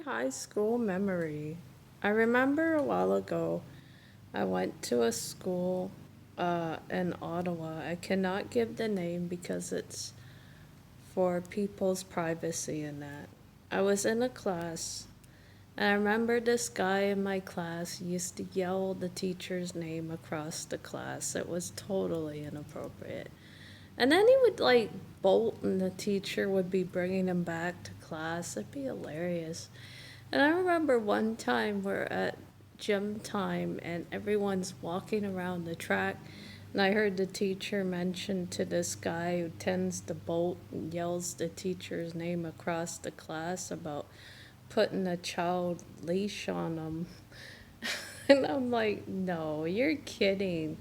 high school memory. I remember a while ago, I went to a school in Ottawa. I cannot give the name because it's for people's privacy and that. I was in a class, and I remember this guy in my class used to yell the teacher's name across the class. It was totally inappropriate. And then he would like bolt, and the teacher would be bringing him back to class. It'd be hilarious. And I remember one time we're at gym time and everyone's walking around the track. And I heard the teacher mention to this guy who tends to bolt and yells the teacher's name across the class about putting a child leash on them. And I'm like, no, you're kidding.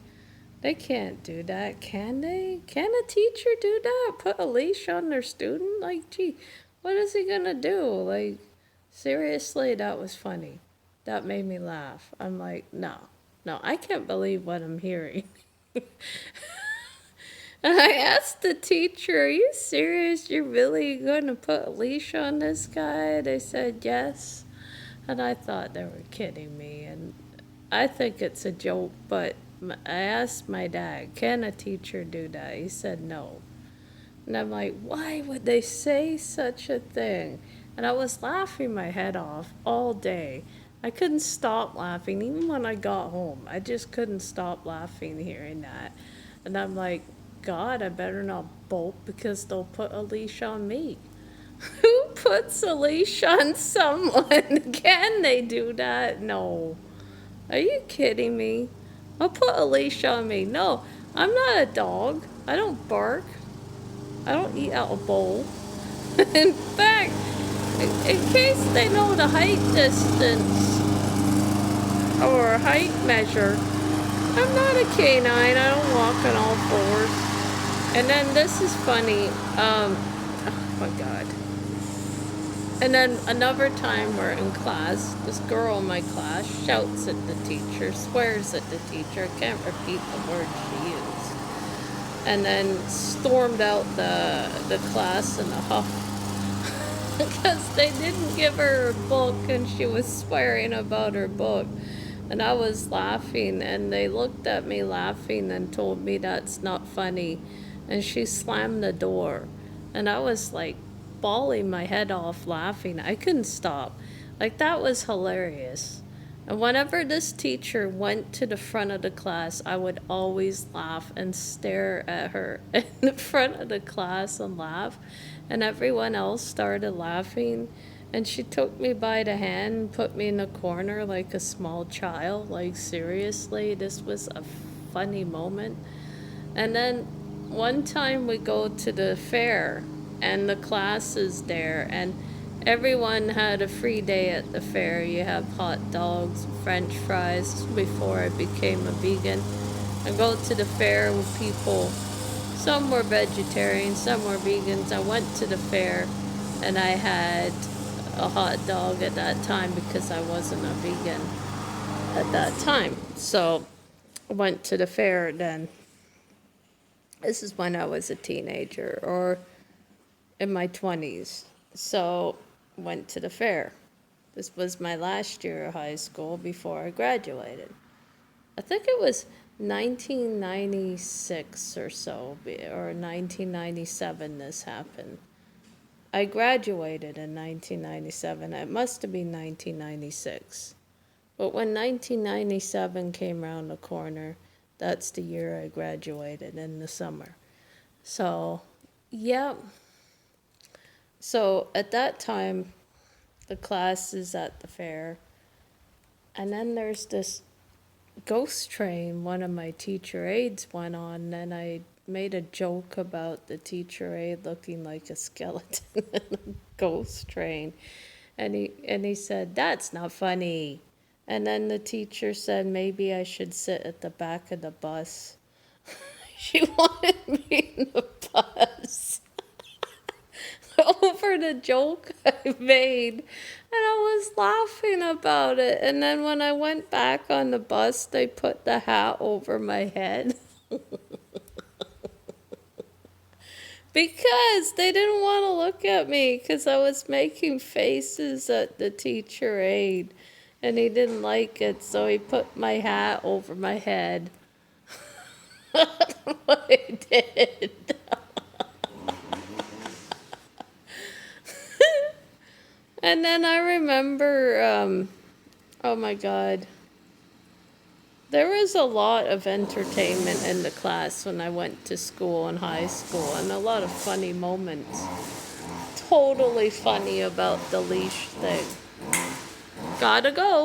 They can't do that, can they? Can a teacher do that? Put a leash on their student? Like, gee, what is he gonna do? Like, seriously, that was funny. That made me laugh. I'm like, no, no, I can't believe what I'm hearing. And I asked the teacher, are you serious? You're really gonna put a leash on this guy? They said yes. And I thought they were kidding me. And I think it's a joke, but I asked my dad, can a teacher do that? He said no. And I'm like, why would they say such a thing? And I was laughing my head off all day. I couldn't stop laughing, even when I got home. I just couldn't stop laughing hearing that. And I'm like, God, I better not bolt because they'll put a leash on me. Who puts a leash on someone? Can they do that? No. Are you kidding me? I'll put a leash on me. No, I'm not a dog. I don't bark. I don't eat out a bowl. In fact, in case they know the height distance or height measure, I'm not a canine. I don't walk on all fours. And then this is funny. Oh my God. And then another time we're in class, this girl in my class shouts at the teacher, swears at the teacher, can't repeat the words she used, and then stormed out the class in a huff because they didn't give her a book and she was swearing about her book. And I was laughing, and they looked at me laughing and told me that's not funny. And she slammed the door. And I was like bawling my head off laughing. I couldn't stop. Like, that was hilarious. And whenever this teacher went to the front of the class, I would always laugh and stare at her in the front of the class and laugh. And everyone else started laughing. And she took me by the hand and put me in a corner like a small child. Like, seriously, this was a funny moment. And then one time we go to the fair, and the class is there, and everyone had a free day at the fair. You have hot dogs, french fries. Before I became a vegan, I go to the fair with people. Some were vegetarians, some were vegans. I went to the fair and I had a hot dog at that time because I wasn't a vegan at that time. So I went to the fair then. This is when I was a teenager or in my 20s. So went to the fair. This was my last year of high school before I graduated. I think it was 1996 or so, or 1997 this happened. I graduated in 1997. It must have been 1996. But when 1997 came around the corner, that's the year I graduated in the summer. So, yeah. So at that time, the class is at the fair. And then there's this ghost train one of my teacher aides went on, and I made a joke about the teacher aide looking like a skeleton in a ghost train. And he said, that's not funny. And then the teacher said maybe I should sit at the back of the bus. She wanted me in the bus over the joke I made. And I was laughing about it. And then when I went back on the bus, they put the hat over my head. Because they didn't want to look at me because I was making faces at the teacher aide and he didn't like it, so he put my hat over my head. What he did. And then I remember, oh my God. There was a lot of entertainment in the class when I went to school in high school, and a lot of funny moments. Totally funny about the leash thing. Gotta go.